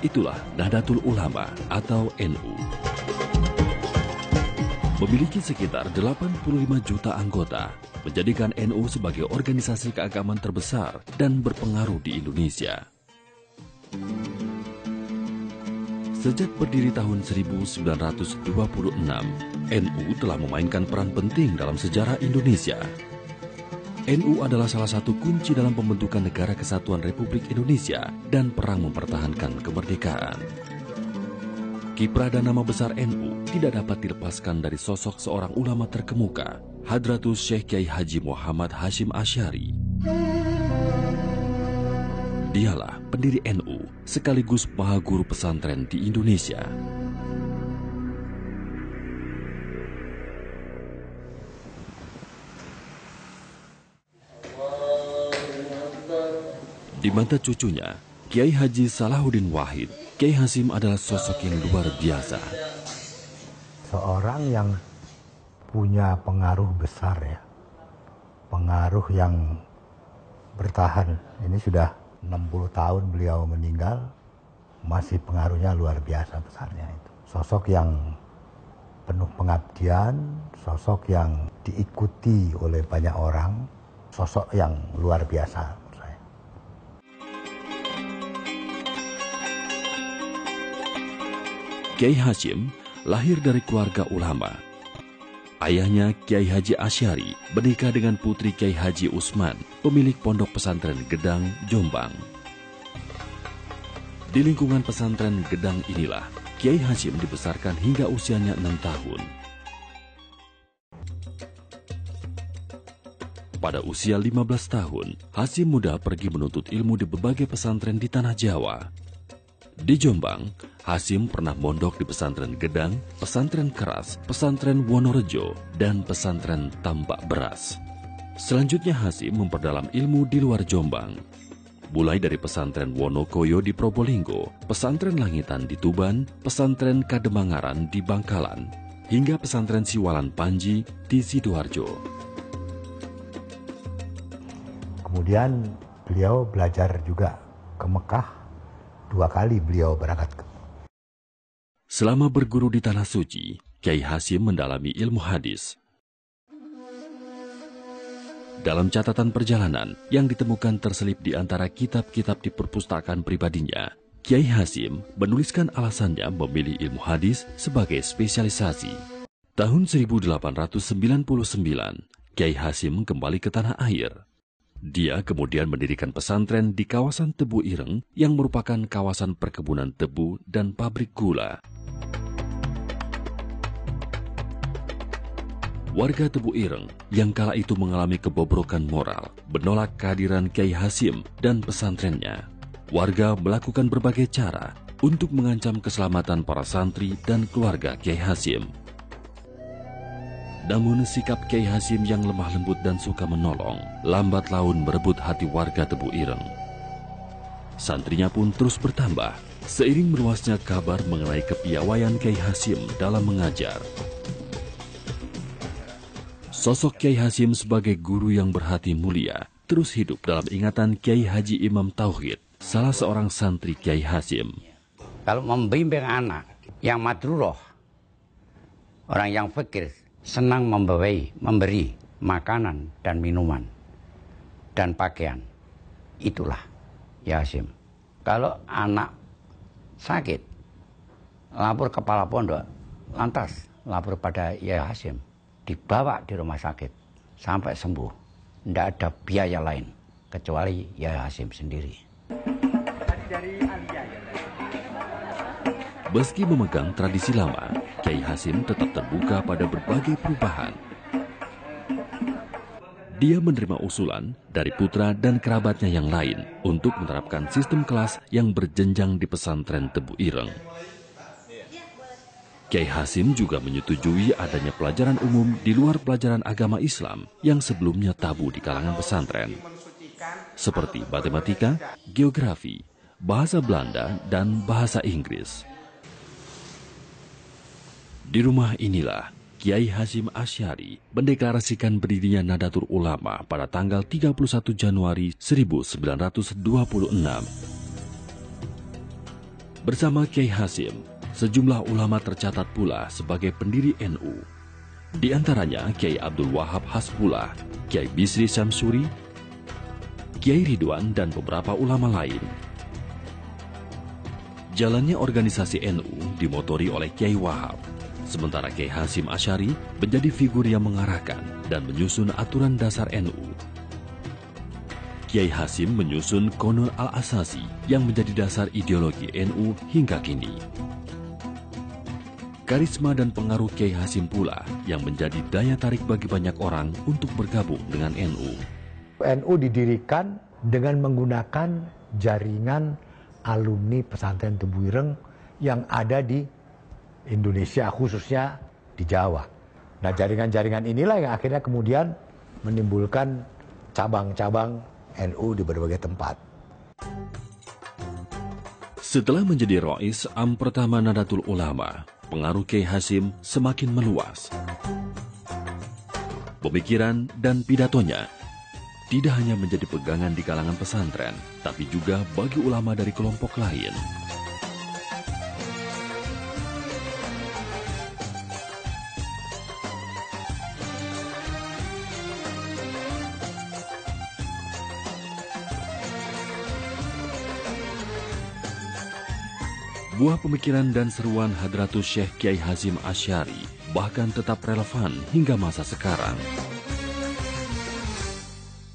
Itulah Nahdlatul Ulama atau NU. Memiliki sekitar 85 juta anggota, menjadikan NU sebagai organisasi keagamaan terbesar dan berpengaruh di Indonesia. Sejak berdiri tahun 1926, NU telah memainkan peran penting dalam sejarah Indonesia. NU adalah salah satu kunci dalam pembentukan Negara Kesatuan Republik Indonesia dan perang mempertahankan kemerdekaan. Kiprah dan nama besar NU tidak dapat dilepaskan dari sosok seorang ulama terkemuka, Hadratus Syekh Kiai Haji Muhammad Hasyim Asy'ari. Dialah pendiri NU sekaligus maha guru pesantren di Indonesia. Di mata cucunya, Kiai Haji Salahuddin Wahid, Kiai Hasyim adalah sosok yang luar biasa. Seorang yang punya pengaruh besar ya, pengaruh yang bertahan. Ini sudah 60 tahun beliau meninggal, masih pengaruhnya luar biasa besarnya itu. Sosok yang penuh pengabdian, sosok yang diikuti oleh banyak orang, sosok yang luar biasa menurut saya. Kiai Hasyim lahir dari keluarga ulama. Ayahnya Kiai Haji Asy'ari menikah dengan putri Kiai Haji Usman, pemilik pondok pesantren Gedang, Jombang. Di lingkungan pesantren Gedang inilah Kiai Hasyim dibesarkan hingga usianya 6 tahun. Pada usia 15 tahun, Hasyim muda pergi menuntut ilmu di berbagai pesantren di tanah Jawa. Di Jombang, Hasyim pernah mondok di pesantren Gedang, pesantren Keras, pesantren Wonorejo, dan pesantren Tambak Beras. Selanjutnya Hasyim memperdalam ilmu di luar Jombang. Mulai dari pesantren Wonokoyo di Probolinggo, pesantren Langitan di Tuban, pesantren Kademangaran di Bangkalan, hingga pesantren Siwalan Panji di Sidoarjo. Kemudian beliau belajar juga ke Mekah, 2 kali beliau berangkat. Selama berguru di Tanah Suci, Kiai Hasyim mendalami ilmu hadis. Dalam catatan perjalanan yang ditemukan terselip di antara kitab-kitab di perpustakaan pribadinya, Kiai Hasyim menuliskan alasannya memilih ilmu hadis sebagai spesialisasi. Tahun 1899, Kiai Hasyim kembali ke tanah air. Dia kemudian mendirikan pesantren di kawasan Tebu Ireng yang merupakan kawasan perkebunan tebu dan pabrik gula. Warga Tebu Ireng yang kala itu mengalami kebobrokan moral menolak kehadiran Kiai Hasyim dan pesantrennya. Warga melakukan berbagai cara untuk mengancam keselamatan para santri dan keluarga Kiai Hasyim. Namun sikap Kiai Hasyim yang lemah lembut dan suka menolong, lambat laun merebut hati warga Tebu Ireng. Santrinya pun terus bertambah, seiring meluasnya kabar mengenai kepiawaian Kiai Hasyim dalam mengajar. Sosok Kiai Hasyim sebagai guru yang berhati mulia, terus hidup dalam ingatan Kiai Haji Imam Tauhid, salah seorang santri Kiai Hasyim. Kalau membimbing anak yang madruroh, orang yang fikir, senang memberi makanan dan minuman dan pakaian. Itulah Kiai Hasyim. Kalau anak sakit, lapor kepala pondok, lantas lapor pada Kiai Hasyim, dibawa di rumah sakit sampai sembuh. Tidak ada biaya lain kecuali Kiai Hasyim sendiri. Meski memegang tradisi lama, Kiai Hasyim tetap terbuka pada berbagai perubahan. Dia menerima usulan dari putra dan kerabatnya yang lain untuk menerapkan sistem kelas yang berjenjang di pesantren Tebu Ireng. Kiai Hasyim juga menyetujui adanya pelajaran umum di luar pelajaran agama Islam yang sebelumnya tabu di kalangan pesantren, seperti matematika, geografi, bahasa Belanda, dan bahasa Inggris. Di rumah inilah Kiai Hasyim Asy'ari mendeklarasikan berdirinya Nahdlatul Ulama pada tanggal 31 Januari 1926. Bersama Kiai Hasim, sejumlah ulama tercatat pula sebagai pendiri NU. Di antaranya Kiai Abdul Wahab Hasbullah, Kiai Bisri Syamsuri, Kiai Ridwan, dan beberapa ulama lain. Jalannya organisasi NU dimotori oleh Kiai Wahab, sementara Kiai Hasim Asy'ari menjadi figur yang mengarahkan dan menyusun aturan dasar NU. Kiai Hasim menyusun Qonun Al-Asasi yang menjadi dasar ideologi NU hingga kini. Karisma dan pengaruh Kiai Hasim pula yang menjadi daya tarik bagi banyak orang untuk bergabung dengan NU. NU didirikan dengan menggunakan jaringan alumni pesantren Tebuireng yang ada di Indonesia, khususnya di Jawa. Nah, jaringan-jaringan inilah yang akhirnya kemudian menimbulkan cabang-cabang NU di berbagai tempat. Setelah menjadi Rois Am pertama Nahdlatul Ulama, pengaruh Kiai Hasim semakin meluas. Pemikiran dan pidatonya tidak hanya menjadi pegangan di kalangan pesantren, tapi juga bagi ulama dari kelompok lain. Buah pemikiran dan seruan Hadratus Syekh Kiai Hasim Asy'ari bahkan tetap relevan hingga masa sekarang.